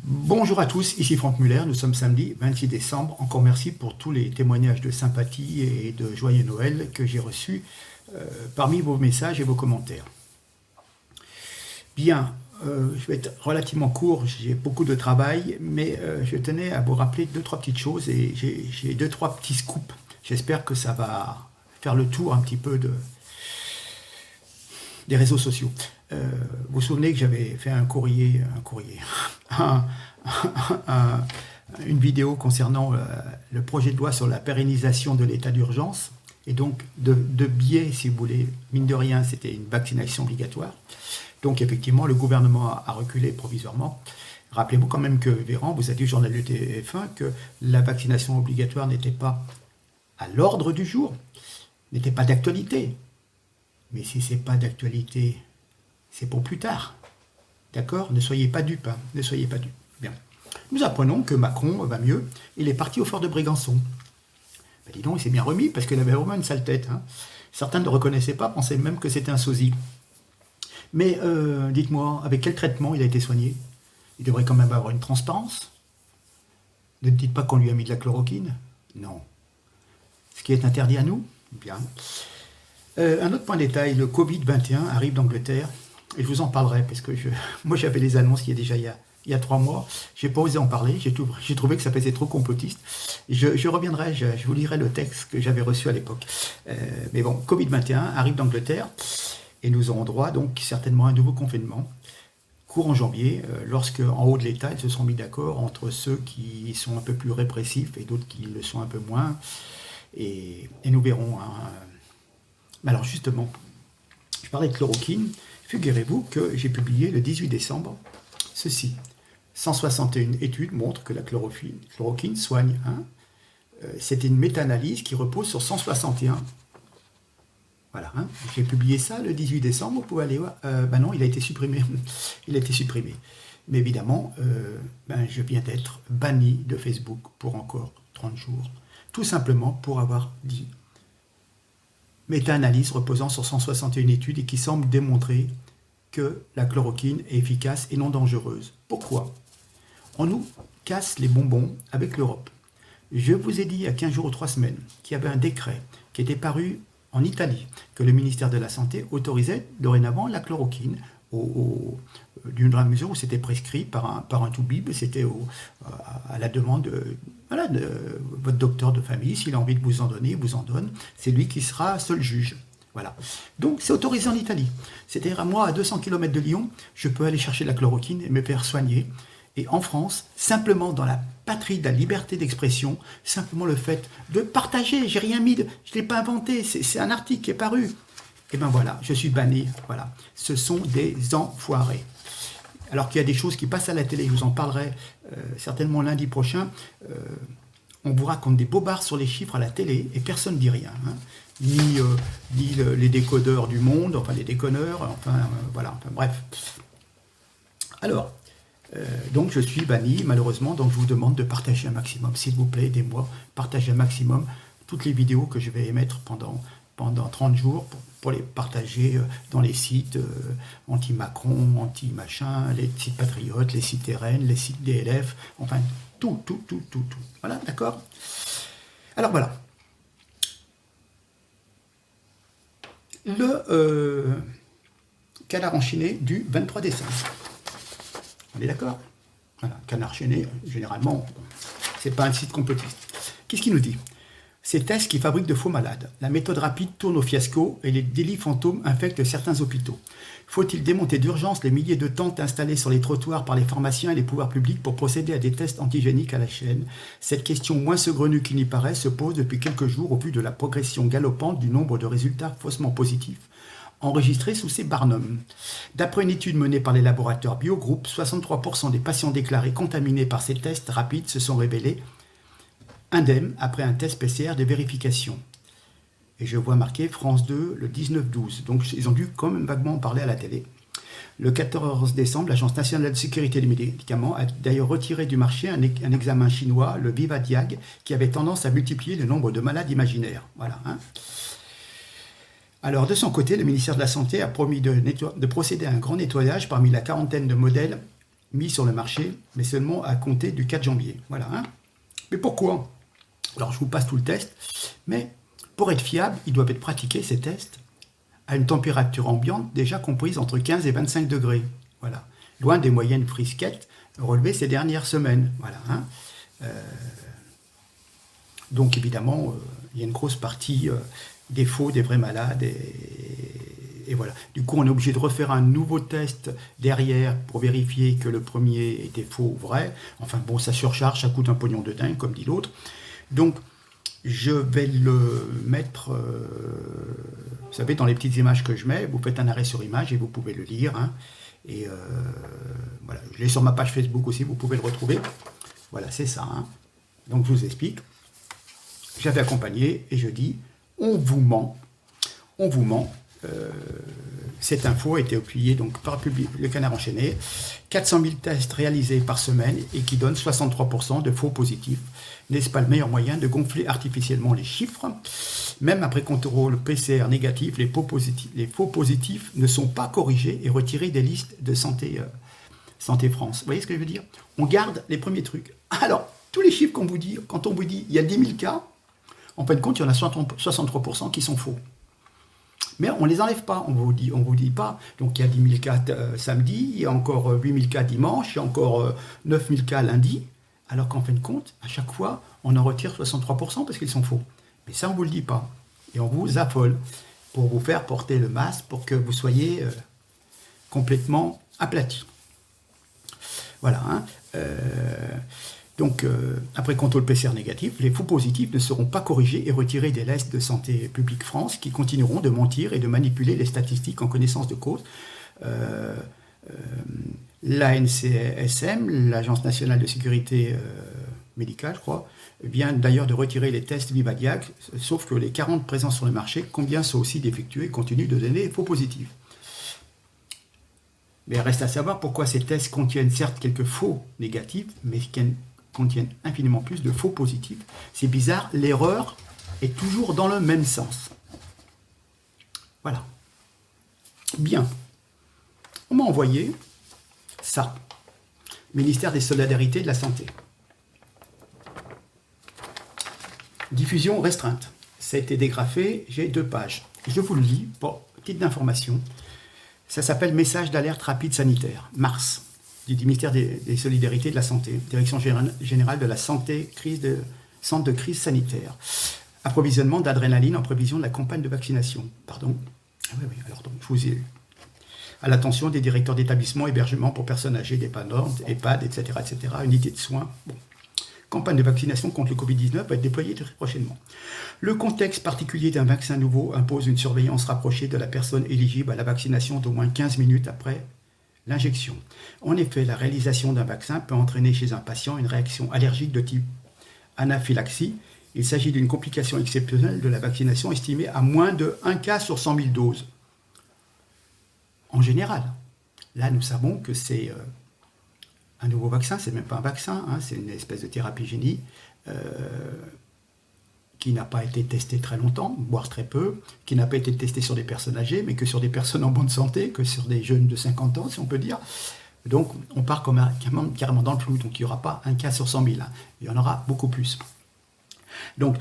Bonjour à tous, ici Franck Muller, nous sommes samedi 26 décembre. Encore merci pour tous les témoignages de sympathie et de joyeux Noël que j'ai reçus parmi vos messages et vos commentaires. Bien, je vais être relativement court, j'ai beaucoup de travail, mais je tenais à vous rappeler deux, trois petites choses et j'ai deux, trois petits scoops. J'espère que ça va faire le tour un petit peu des réseaux sociaux. Vous vous souvenez que j'avais fait une vidéo concernant le projet de loi sur la pérennisation de l'état d'urgence, et donc de biais, si vous voulez, mine de rien, c'était une vaccination obligatoire. Donc effectivement, le gouvernement a reculé provisoirement. Rappelez-vous quand même que Véran vous a dit au journal du TF1 que la vaccination obligatoire n'était pas à l'ordre du jour, n'était pas d'actualité. Mais si c'est pas d'actualité, c'est pour plus tard. D'accord? Ne soyez pas dupes, hein. Ne soyez pas dupes. Bien. Nous apprenons que Macron va mieux. Il est parti au fort de Brégançon. Ben dis donc, il s'est bien remis parce qu'il avait vraiment une sale tête. Hein. Certains ne le reconnaissaient pas, pensaient même que c'était un sosie. Mais dites-moi, avec quel traitement il a été soigné? Il devrait quand même avoir une transparence. Ne dites pas qu'on lui a mis de la chloroquine. Non. Ce qui est interdit à nous? Bien. Un autre point de détail, le Covid-21 arrive d'Angleterre. Et je vous en parlerai parce que moi j'avais les annonces il y a déjà il y a 3 mois. J'ai pas osé en parler. J'ai trouvé que ça faisait trop complotiste. Je reviendrai, je vous lirai le texte que j'avais reçu à l'époque. Mais bon, Covid-21 arrive d'Angleterre et nous aurons droit donc certainement à un nouveau confinement courant janvier, lorsque en haut de l'État ils se seront mis d'accord entre ceux qui sont un peu plus répressifs et d'autres qui le sont un peu moins. Et nous verrons. Hein. Alors justement, je parlais de chloroquine. Figurez-vous que j'ai publié le 18 décembre ceci. 161 études montrent que la chloroquine soigne. Hein. C'était une méta-analyse qui repose sur 161. Voilà. Hein. J'ai publié ça le 18 décembre. Vous pouvez aller voir. Ben non, il a été supprimé. Il a été supprimé. Mais évidemment, je viens d'être banni de Facebook pour encore 30 jours. Tout simplement pour avoir dit méta-analyse reposant sur 161 études et qui semble démontrer que la chloroquine est efficace et non dangereuse. Pourquoi? On nous casse les bonbons avec l'Europe. Je vous ai dit il y a 15 jours ou 3 semaines qu'il y avait un décret qui était paru en Italie, que le ministère de la Santé autorisait dorénavant la chloroquine d'une mesure où c'était prescrit par un toubib, c'était à la demande de votre docteur de famille, s'il a envie de vous en donner, il vous en donne, c'est lui qui sera seul juge. Voilà. Donc c'est autorisé en Italie. C'est-à-dire à moi, à 200 km de Lyon, je peux aller chercher la chloroquine et me faire soigner. Et en France, simplement dans la patrie de la liberté d'expression, simplement le fait de partager, j'ai rien mis, je ne l'ai pas inventé, c'est un article qui est paru. Et ben voilà, je suis banni. Voilà. Ce sont des enfoirés. Alors qu'il y a des choses qui passent à la télé, je vous en parlerai certainement lundi prochain. On vous raconte des bobards sur les chiffres à la télé et personne ne dit rien. Hein. Ni les décodeurs du monde, enfin les déconneurs, voilà, bref. Alors, donc je suis banni malheureusement, donc je vous demande de partager un maximum, s'il vous plaît, aidez-moi, partagez un maximum toutes les vidéos que je vais émettre pendant 30 jours pour les partager dans les sites anti-Macron, anti-machin, les sites patriotes, les sites RN, les sites DLF, enfin tout. Voilà, d'accord? Alors voilà. Le canard enchaîné du 23 décembre. On est d'accord? Voilà, canard enchaîné, généralement, c'est pas un site complotiste. Qu'est-ce qu'il nous dit? Ces tests qui fabriquent de faux malades. La méthode rapide tourne au fiasco et les délits fantômes infectent certains hôpitaux. Faut-il démonter d'urgence les milliers de tentes installées sur les trottoirs par les pharmaciens et les pouvoirs publics pour procéder à des tests antigéniques à la chaîne? Cette question moins saugrenue qu'il n'y paraît se pose depuis quelques jours au vu de la progression galopante du nombre de résultats faussement positifs enregistrés sous ces barnums. D'après une étude menée par les laboratoires Biogroup, 63% des patients déclarés contaminés par ces tests rapides se sont révélés indemnes après un test PCR de vérification. Et je vois marqué France 2 le 19-12. Donc ils ont dû quand même vaguement en parler à la télé. Le 14 décembre, l'Agence nationale de sécurité des médicaments a d'ailleurs retiré du marché un examen chinois, le Vivadiag, qui avait tendance à multiplier le nombre de malades imaginaires. Voilà. Hein. Alors de son côté, le ministère de la Santé a promis de procéder à un grand nettoyage parmi la quarantaine de modèles mis sur le marché, mais seulement à compter du 4 janvier. Voilà. Hein. Mais pourquoi? Alors, je vous passe tout le test, mais pour être fiable, ils doivent être pratiqués, ces tests, à une température ambiante déjà comprise entre 15 et 25 degrés. Voilà. Loin des moyennes frisquettes relevées ces dernières semaines. Voilà. Hein. Donc, évidemment, il y a une grosse partie des faux, des vrais malades, et voilà. Du coup, on est obligé de refaire un nouveau test derrière pour vérifier que le premier était faux ou vrai. Enfin bon, ça surcharge, ça coûte un pognon de dingue, comme dit l'autre. Donc, je vais le mettre, vous savez, dans les petites images que je mets, vous faites un arrêt sur image et vous pouvez le lire. Hein. Et voilà, je l'ai sur ma page Facebook aussi, vous pouvez le retrouver. Voilà, c'est ça. Hein. Donc, je vous explique. J'avais accompagné et je dis, on vous ment. Cette info a été publiée donc, par le Canard enchaîné. 400 000 tests réalisés par semaine et qui donnent 63% de faux positifs. N'est-ce pas le meilleur moyen de gonfler artificiellement les chiffres? Même après contrôle PCR négatif, les faux positifs ne sont pas corrigés et retirés des listes de Santé France. Vous voyez ce que je veux dire? On garde les premiers trucs. Alors, tous les chiffres qu'on vous dit, quand on vous dit il y a 10 000 cas, en fin de compte, il y en a 63% qui sont faux. Mais on ne les enlève pas, on vous dit pas. Donc il y a 10 000 cas samedi, il y a encore 8 000 cas dimanche, il y a encore 9 000 cas lundi. Alors qu'en fin de compte, à chaque fois, on en retire 63% parce qu'ils sont faux. Mais ça, on ne vous le dit pas. Et on vous affole pour vous faire porter le masque, pour que vous soyez complètement aplati. Voilà. Hein. Donc, après contrôle PCR négatif, les faux positifs ne seront pas corrigés et retirés des listes de Santé publique France qui continueront de mentir et de manipuler les statistiques en connaissance de cause. L'ANCSM, l'Agence nationale de sécurité médicale, je crois, vient d'ailleurs de retirer les tests Vivadiac, sauf que les 40 présents sur le marché, combien sont aussi défectueux et continuent de donner faux positifs. Mais reste à savoir pourquoi ces tests contiennent certes quelques faux négatifs, mais contiennent infiniment plus de faux positifs. C'est bizarre, l'erreur est toujours dans le même sens. Voilà. Bien. On m'a envoyé ça. Ministère des Solidarités et de la Santé. Diffusion restreinte. Ça a été dégrafé, j'ai 2 pages. Je vous le lis pour titre d'information. Ça s'appelle Message d'alerte rapide sanitaire, mars, du ministère des Solidarités et de la Santé, Direction générale de la santé, centre de crise sanitaire. Approvisionnement d'adrénaline en prévision de la campagne de vaccination. Pardon. Ah oui, alors donc, je vous ai à l'attention des directeurs d'établissement, hébergement pour personnes âgées, dépendantes, EHPAD, etc., unités de soins. Bon. Campagne de vaccination contre le Covid-19 va être déployée très prochainement. Le contexte particulier d'un vaccin nouveau impose une surveillance rapprochée de la personne éligible à la vaccination d'au moins 15 minutes après l'injection. En effet, la réalisation d'un vaccin peut entraîner chez un patient une réaction allergique de type anaphylaxie. Il s'agit d'une complication exceptionnelle de la vaccination estimée à moins de 1 cas sur 100 000 doses. En général, là nous savons que c'est un nouveau vaccin, c'est même pas un vaccin, hein, c'est une espèce de thérapie génie qui n'a pas été testée très longtemps, voire très peu, qui n'a pas été testée sur des personnes âgées, mais que sur des personnes en bonne santé, que sur des jeunes de 50 ans, si on peut dire. Donc on part carrément dans le flou, donc il n'y aura pas 1 cas sur 100 000, hein, il y en aura beaucoup plus. Donc,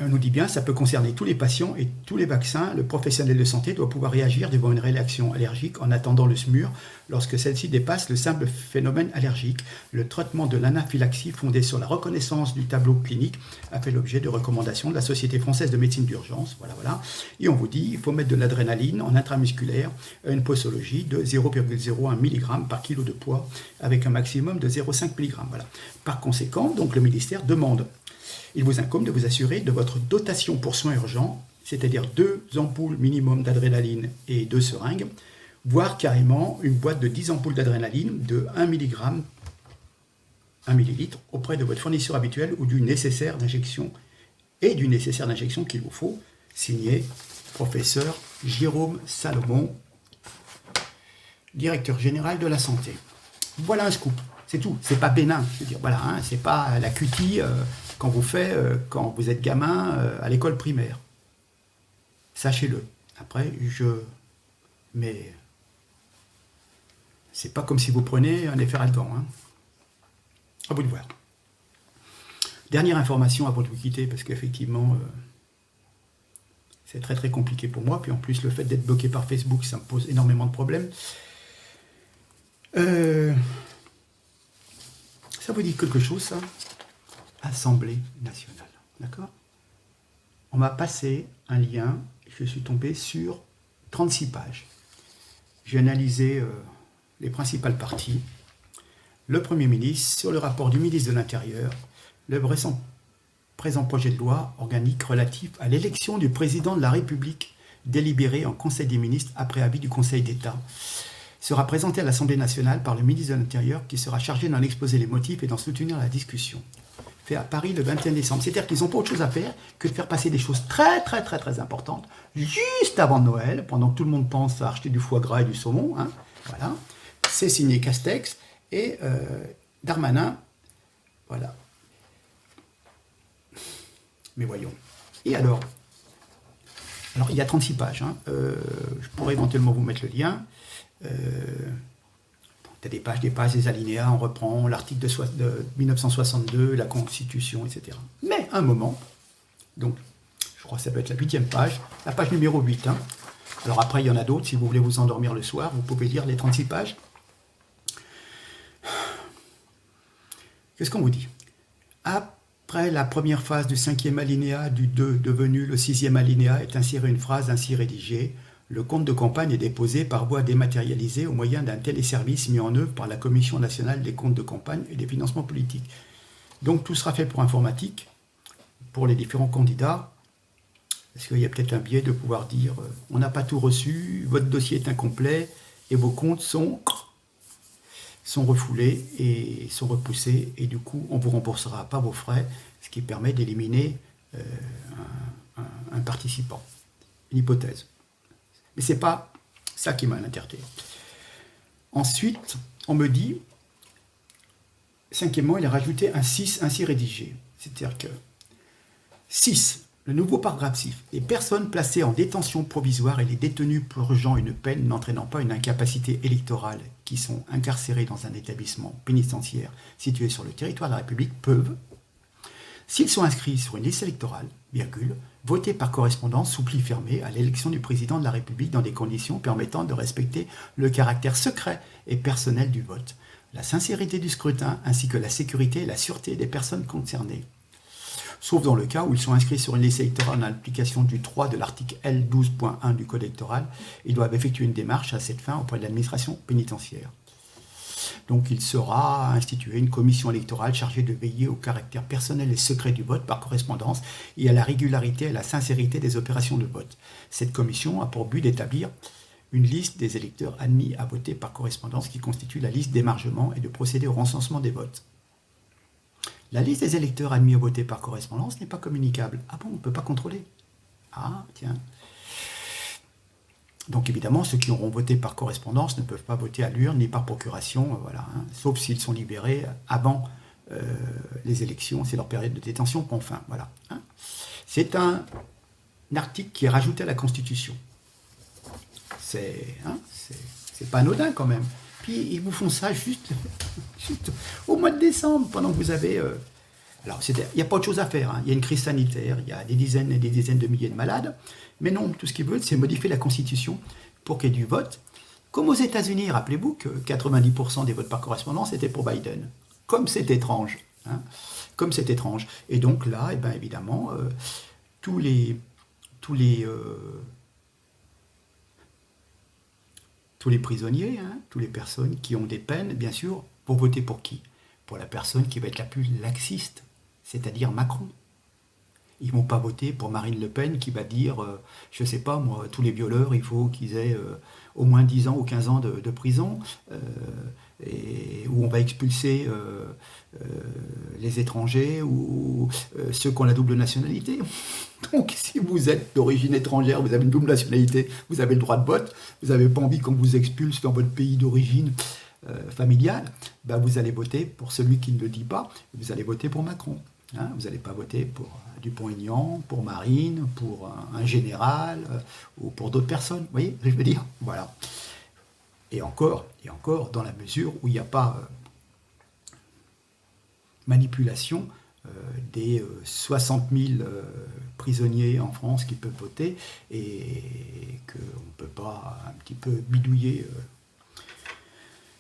on nous dit bien, ça peut concerner tous les patients et tous les vaccins. Le professionnel de santé doit pouvoir réagir devant une réaction allergique en attendant le SMUR lorsque celle-ci dépasse le simple phénomène allergique. Le traitement de l'anaphylaxie fondé sur la reconnaissance du tableau clinique a fait l'objet de recommandations de la Société française de médecine d'urgence. Voilà. Et on vous dit, il faut mettre de l'adrénaline en intramusculaire à une posologie de 0,01 mg par kilo de poids avec un maximum de 0,5 mg. Voilà. Par conséquent, donc, le ministère demande. Il vous incombe de vous assurer de votre dotation pour soins urgents, c'est-à-dire 2 ampoules minimum d'adrénaline et 2 seringues, voire carrément une boîte de 10 ampoules d'adrénaline de 1 mg, 1 ml auprès de votre fournisseur habituel ou du nécessaire d'injection qu'il vous faut, signé professeur Jérôme Salomon, directeur général de la santé. Voilà un scoop, c'est tout, c'est pas bénin, je veux dire, voilà, hein, c'est pas la cutie qu'on vous fait quand vous êtes gamin à l'école primaire. Sachez-le. Après, je mets C'est pas comme si vous prenez un Efferalgan. Hein. À vous de voir. Dernière information avant de vous quitter, parce qu'effectivement, c'est très très compliqué pour moi. Puis en plus, le fait d'être bloqué par Facebook, ça me pose énormément de problèmes. Ça vous dit quelque chose, ça? Assemblée nationale. D'accord? On m'a passé un lien, je suis tombé sur 36 pages. J'ai analysé les principales parties. Le Premier ministre, sur le rapport du ministre de l'Intérieur, le présent projet de loi organique relatif à l'élection du président de la République, délibéré en Conseil des ministres après avis du Conseil d'État, sera présenté à l'Assemblée nationale par le ministre de l'Intérieur qui sera chargé d'en exposer les motifs et d'en soutenir la discussion. Fait à Paris le 21 décembre. C'est-à-dire qu'ils n'ont pas autre chose à faire que de faire passer des choses très très très très importantes juste avant Noël, pendant que tout le monde pense à acheter du foie gras et du saumon. Hein. Voilà. C'est signé Castex et Darmanin. Voilà. Mais voyons. Et alors, il y a 36 pages. Hein. Je pourrais éventuellement vous mettre le lien. T'as des pages, des alinéas, on reprend l'article de 1962, la Constitution, etc. Mais à un moment, donc, je crois que ça peut être la 8e page, la page numéro 8. Hein. Alors après, il y en a d'autres, si vous voulez vous endormir le soir, vous pouvez lire les 36 pages. Qu'est-ce qu'on vous dit? Après la première phase du 5e alinéa du 2 devenu le 6e alinéa est insérée une phrase ainsi rédigée. Le compte de campagne est déposé par voie dématérialisée au moyen d'un téléservice mis en œuvre par la Commission nationale des comptes de campagne et des financements politiques. Donc tout sera fait pour informatique, pour les différents candidats. Parce qu'il y a peut-être un biais de pouvoir dire on n'a pas tout reçu, votre dossier est incomplet et vos comptes sont refoulés et sont repoussés et du coup on ne vous remboursera pas vos frais, ce qui permet d'éliminer un participant. Une hypothèse. Mais ce n'est pas ça qui m'a alerté. Ensuite, on me dit, cinquièmement, il a rajouté un 6 ainsi rédigé. C'est-à-dire que 6, le nouveau paragraphe 6, les personnes placées en détention provisoire et les détenus purgeant une peine n'entraînant pas une incapacité électorale qui sont incarcérés dans un établissement pénitentiaire situé sur le territoire de la République peuvent, s'ils sont inscrits sur une liste électorale, voter par correspondance sous pli fermé à l'élection du président de la République dans des conditions permettant de respecter le caractère secret et personnel du vote, la sincérité du scrutin ainsi que la sécurité et la sûreté des personnes concernées. Sauf dans le cas où ils sont inscrits sur une liste électorale en application du 3 de l'article L12.1 du Code électoral, ils doivent effectuer une démarche à cette fin auprès de l'administration pénitentiaire. Donc il sera institué une commission électorale chargée de veiller au caractère personnel et secret du vote par correspondance et à la régularité et à la sincérité des opérations de vote. Cette commission a pour but d'établir une liste des électeurs admis à voter par correspondance qui constitue la liste d'émargement et de procéder au recensement des votes. La liste des électeurs admis à voter par correspondance n'est pas communicable. Ah bon, on ne peut pas contrôler? Ah, tiens. Donc évidemment, ceux qui auront voté par correspondance ne peuvent pas voter à l'urne ni par procuration, voilà, hein, sauf s'ils sont libérés avant les élections, c'est leur période de détention, enfin, voilà. Hein. C'est un article qui est rajouté à la Constitution. C'est pas anodin quand même. Puis ils vous font ça juste au mois de décembre, pendant que vous avez... Alors, il n'y a pas autre chose à faire. Hein. Il y a une crise sanitaire, il y a des dizaines et des dizaines de milliers de malades. Mais non, tout ce qu'ils veulent, c'est modifier la Constitution pour qu'il y ait du vote. Comme aux États-Unis, rappelez-vous que 90% des votes par correspondance étaient pour Biden. Comme c'est étrange. Hein. Comme c'est étrange. Et donc là, eh ben, évidemment, tous les prisonniers, hein, toutes les personnes qui ont des peines, bien sûr, pour voter pour qui? Pour la personne qui va être la plus laxiste, c'est-à-dire Macron. Ils ne vont pas voter pour Marine Le Pen qui va dire, je ne sais pas moi, tous les violeurs, il faut qu'ils aient au moins 10 ans ou 15 ans de prison, et où on va expulser les étrangers ou ceux qui ont la double nationalité. Donc si vous êtes d'origine étrangère, vous avez une double nationalité, vous avez le droit de vote, vous n'avez pas envie qu'on vous expulse dans votre pays d'origine familiale, ben vous allez voter pour celui qui ne le dit pas, vous allez voter pour Macron. Hein, vous n'allez pas voter pour Dupont-Aignan, pour Marine, pour un général ou pour d'autres personnes. Vous voyez ce que je veux dire? Voilà. et encore, dans la mesure où il n'y a pas manipulation des 60 000 prisonniers en France qui peuvent voter et qu'on ne peut pas un petit peu bidouiller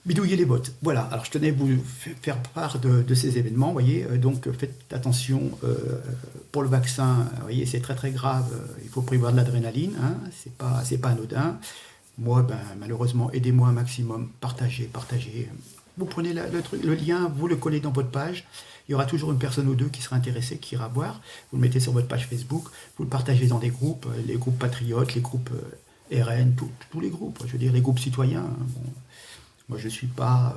les votes. Voilà, alors je tenais à vous faire part de ces événements, vous voyez, donc faites attention pour le vaccin, vous voyez, c'est très très grave, il faut prévoir de l'adrénaline, hein, c'est pas anodin. Moi, malheureusement, aidez-moi un maximum, partagez. Vous prenez le lien, vous le collez dans votre page, il y aura toujours une personne ou deux qui sera intéressée, qui ira voir, vous le mettez sur votre page Facebook, vous le partagez dans des groupes, les groupes patriotes, les groupes RN, tous les groupes, je veux dire les groupes citoyens. Hein, bon. Moi, je suis pas,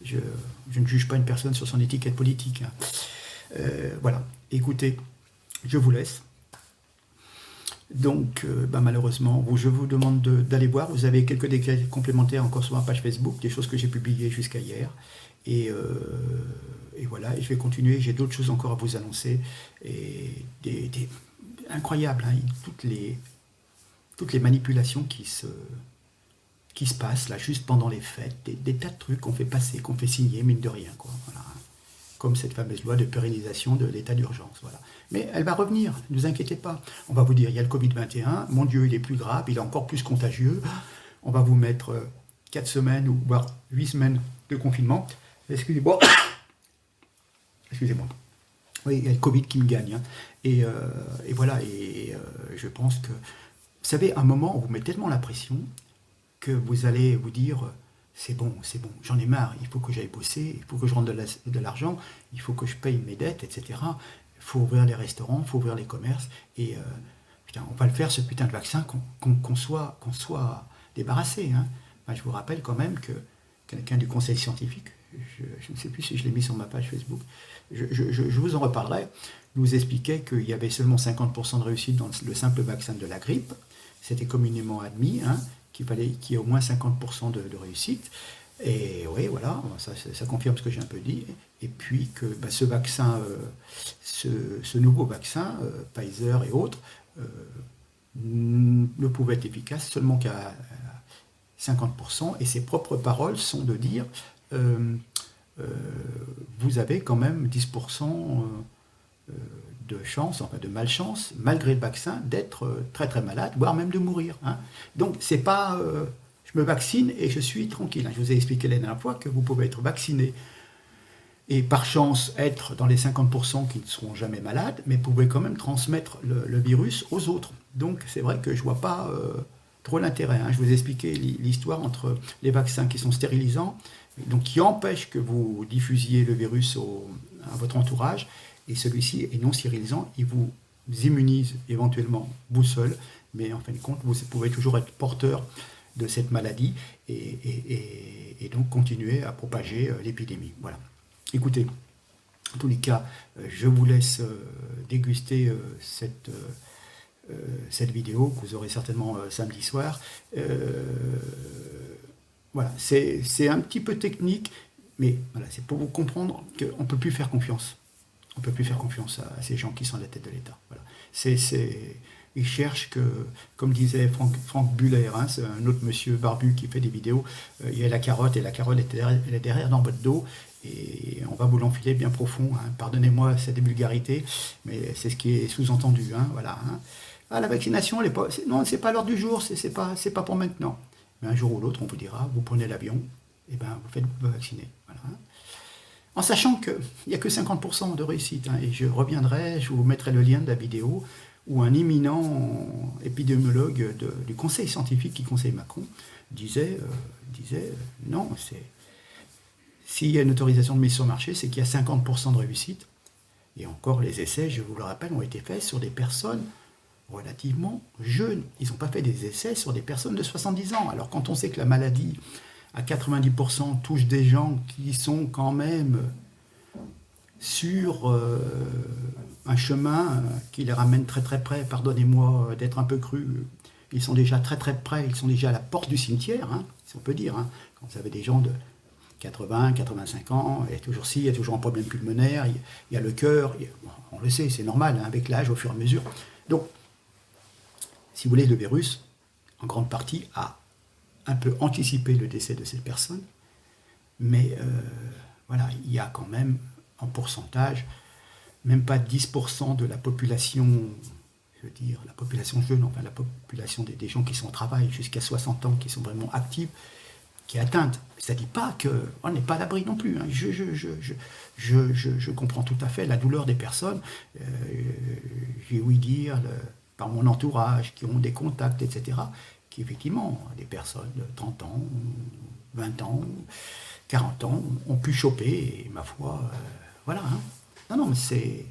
je ne juge pas une personne sur son étiquette politique. Hein. Voilà, écoutez, je vous laisse. Donc, malheureusement, je vous demande d'aller voir. Vous avez quelques détails complémentaires encore sur ma page Facebook, des choses que j'ai publiées jusqu'à hier. Et voilà, et je vais continuer. J'ai d'autres choses encore à vous annoncer. Et incroyable, hein, toutes les manipulations qui se passent là, juste pendant les fêtes, des tas de trucs qu'on fait passer, qu'on fait signer, mine de rien, quoi. Voilà. Comme cette fameuse loi de pérennisation de l'état d'urgence. Voilà. Mais elle va revenir, ne vous inquiétez pas. On va vous dire, il y a le Covid-21, mon Dieu, il est plus grave, il est encore plus contagieux. On va vous mettre 4 semaines, ou voire 8 semaines de confinement. Excusez-moi. Excusez-moi. Oui, il y a le Covid qui me gagne. Hein. Et voilà, je pense que, vous savez, à un moment, on vous met tellement la pression que vous allez vous dire... C'est bon, j'en ai marre, il faut que j'aille bosser, il faut que je rentre de l'argent, il faut que je paye mes dettes, etc. Il faut ouvrir les restaurants, il faut ouvrir les commerces, et putain, on va le faire, ce putain de vaccin, qu'on soit débarrassé. Hein. Enfin, je vous rappelle quand même que quelqu'un du conseil scientifique, je ne sais plus si je l'ai mis sur ma page Facebook, je vous en reparlerai, nous expliquait qu'il y avait seulement 50% de réussite dans le simple vaccin de la grippe, c'était communément admis, hein, qu'il fallait qu'il y ait au moins 50% de réussite. Et oui, voilà, ça confirme ce que j'ai un peu dit. Et puis que ce vaccin, ce nouveau vaccin, Pfizer et autres, ne pouvait être efficace seulement qu'à 50%. Et ses propres paroles sont de dire, vous avez quand même 10% de chance, enfin de malchance, malgré le vaccin, d'être très très malade, voire même de mourir. Hein. Donc c'est pas, je me vaccine et je suis tranquille. Hein. Je vous ai expliqué la dernière fois que vous pouvez être vacciné et par chance être dans les 50% qui ne seront jamais malades, mais vous pouvez quand même transmettre le virus aux autres. Donc c'est vrai que je vois pas trop l'intérêt. Hein. Je vous ai expliqué l'histoire entre les vaccins qui sont stérilisants, donc qui empêchent que vous diffusiez le virus à votre entourage, et celui-ci est non stérilisant, il vous immunise éventuellement vous seul, mais en fin de compte, vous pouvez toujours être porteur de cette maladie et donc continuer à propager l'épidémie. Voilà. Écoutez, en tous les cas, je vous laisse déguster cette vidéo que vous aurez certainement samedi soir. Voilà, c'est un petit peu technique, mais voilà, c'est pour vous comprendre qu'on ne peut plus faire confiance. On ne peut plus faire confiance à ces gens qui sont à la tête de l'État. Voilà. Ils cherchent que, comme disait Franck Buller, hein, c'est un autre monsieur barbu qui fait des vidéos, il y a la carotte, et la carotte elle est derrière dans votre dos, et on va vous l'enfiler bien profond. Hein. Pardonnez-moi cette vulgarité, mais c'est ce qui est sous-entendu. Hein, voilà, hein. Ah, la vaccination, non, c'est pas l'heure du jour, c'est pas pour maintenant. Mais un jour ou l'autre, on vous dira, vous prenez l'avion, et ben vous faites vous vacciner. Voilà, hein. En sachant qu'il n'y a que 50% de réussite. Hein, et je reviendrai, je vous mettrai le lien de la vidéo où un éminent épidémiologue du conseil scientifique qui conseille Macron disait non, s'il y a une autorisation de mise sur le marché, c'est qu'il y a 50% de réussite. Et encore, les essais, je vous le rappelle, ont été faits sur des personnes relativement jeunes. Ils n'ont pas fait des essais sur des personnes de 70 ans. Alors quand on sait que la maladie à 90% touche des gens qui sont quand même sur un chemin qui les ramène très très près, pardonnez-moi d'être un peu cru, ils sont déjà très très près, ils sont déjà à la porte du cimetière, hein, si on peut dire, hein, quand vous avez des gens de 80, 85 ans, il y a toujours il y a toujours un problème pulmonaire, il y a le cœur, on le sait, c'est normal, hein, avec l'âge au fur et à mesure. Donc, si vous voulez, le virus, en grande partie, a un peu anticipé le décès de cette personne, mais voilà, il y a quand même en pourcentage, même pas 10% de la population, je veux dire, la population jeune, enfin la population des gens qui sont au travail jusqu'à 60 ans, qui sont vraiment actifs, qui est atteinte. Ça ne dit pas qu'on n'est pas à l'abri non plus. Hein. Je comprends tout à fait la douleur des personnes. J'ai ouï dire, par mon entourage, qui ont des contacts, etc., qui effectivement, des personnes de 30 ans, 20 ans, 40 ans, ont pu choper, et ma foi, voilà. Hein. Non, mais c'est...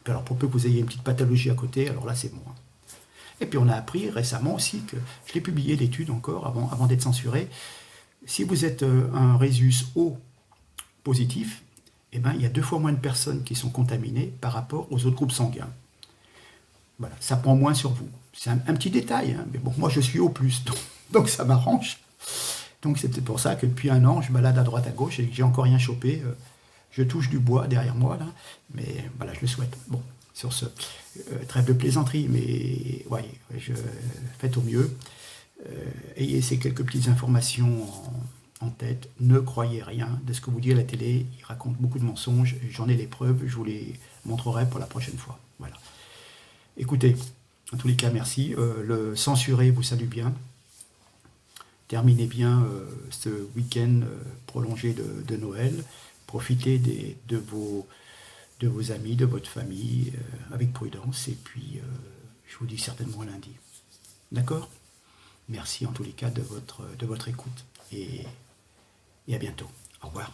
Alors pour peu que vous ayez une petite pathologie à côté, alors là c'est moins. Et puis on a appris récemment aussi que, je l'ai publié l'étude encore, avant d'être censuré, si vous êtes un résus O positif, eh ben, il y a 2 fois moins de personnes qui sont contaminées par rapport aux autres groupes sanguins. Voilà, ça prend moins sur vous. C'est un petit détail, hein, mais bon, moi je suis O+, donc ça m'arrange. Donc c'est peut-être pour ça que depuis un an, je balade à droite à gauche et que j'ai encore rien chopé. Je touche du bois derrière moi, là, mais voilà, je le souhaite. Bon, sur ce, trêve de plaisanterie, mais ouais, faites au mieux. Ayez ces quelques petites informations en tête. Ne croyez rien de ce que vous dit à la télé. Ils racontent beaucoup de mensonges. J'en ai les preuves. Je vous les montrerai pour la prochaine fois. Voilà. Écoutez, en tous les cas, merci. Le censuré vous salue bien. Terminez bien ce week-end prolongé de Noël. Profitez de vos amis, de votre famille, avec prudence. Et puis, je vous dis certainement lundi. D'accord ? Merci en tous les cas de votre écoute et à bientôt. Au revoir.